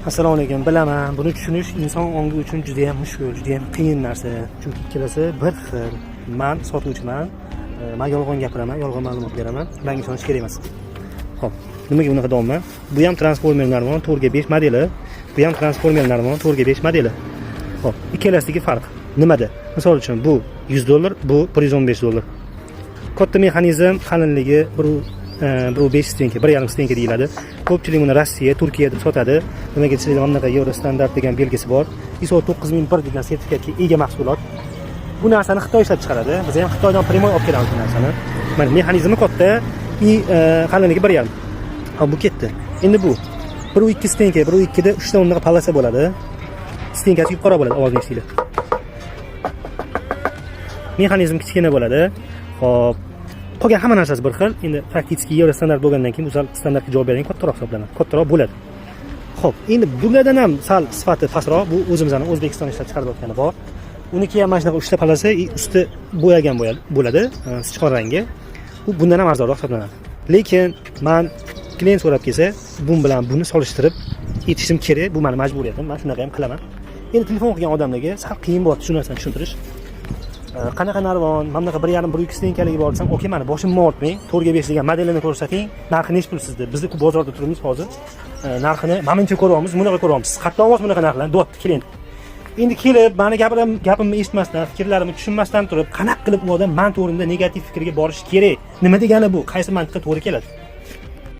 Assalomu alaykum. Bilaman, buni tushunish inson ongi uchun juda ham mushkul, juda ham qiyin narsa. Chunki ikkalasi bir xil. Men sotuvchiman, men yolg'on gapiraman, yolg'on ma'lumot beraman. Menga ishonish kerak emas. Xo'p, nimaga bunaqa deyapman? Bu ham Transformer Narvon 4G5 modeli, bu ham Transformer Narvon 4G5 modeli. Xo'p, ikkalasidagi farq nimada? Misol uchun bu $100, bu $115. Katta mexanizm qalinligi 1.5 stenka, 1.5 stenka deyiladi. Ko'pchilik uni Rossiya, Turkiya deb sotadi. Nimaga desanglar, bunaqa Euro standart degan belgisi bor. ISO 9001 degan sertifikatga ega mahsulot. Bu narsani Xitoy ishlab chiqaradi. Biz ham Xitoydan primoy olib kelamiz bu narsani. Mana mexanizmi katta, qalinligi 1.5. Ha, bu ketdi. Endi bu 1.2 stenka, 1.2 da 3 ta unaqa palasa bo'ladi. Stenkasi yuqori bo'ladi, ovozni eshitinglar. Mexanizm kichkina bo'ladi. Xo'p, qolgan hamma narsasi bir xil. Endi faktiski Euro standart bo'lgandan keyin bu sal standartga javob bergan kattaroq hisoblanadi. Kattaroq bo'ladi. Xo'p, endi bulardan ham sal sifati pastroq. Bu o'zimizning O'zbekiston ishlab chiqarayotgani bor. Uniki ham mana shunaqa 3 ta palasa, usti bo'yagan bo'ladi, sichqon rangi. Bu bundan ham arzonroq hisoblanadi. Lekin men klient so'rab kelsa, bu bilan buni solishtirib aytishim kerak. Bu meni majburiyatim. Men shunaqa ham qilaman. Endi telefon qilgan odamlarga sal qiyin bo'ladi shu narsani tushuntirish. Qanaqa Narvon, mana bunaqa 1.5-1.2 stenkaligi bor desam, "Okey, mana boshimni og'ritmang, 4G5 degan modelini ko'rsating, narxi nech pul sizda? Biz bozorda turibmiz hozir. Narxini menimcha ko'ryapmiz, bunaqa ko'ryapmiz. Qayerdan olasiz bunaqa narxlarni?" deyapti klient. Endi kelib, meni gapimni eshitmasdan, fikrlarimni tushunmasdan turib, qanaqa qilib u odam men to'g'rimda negativ fikrga borishi kerak? Nima degani bu? Qaysi mantiqqa to'g'ri keladi?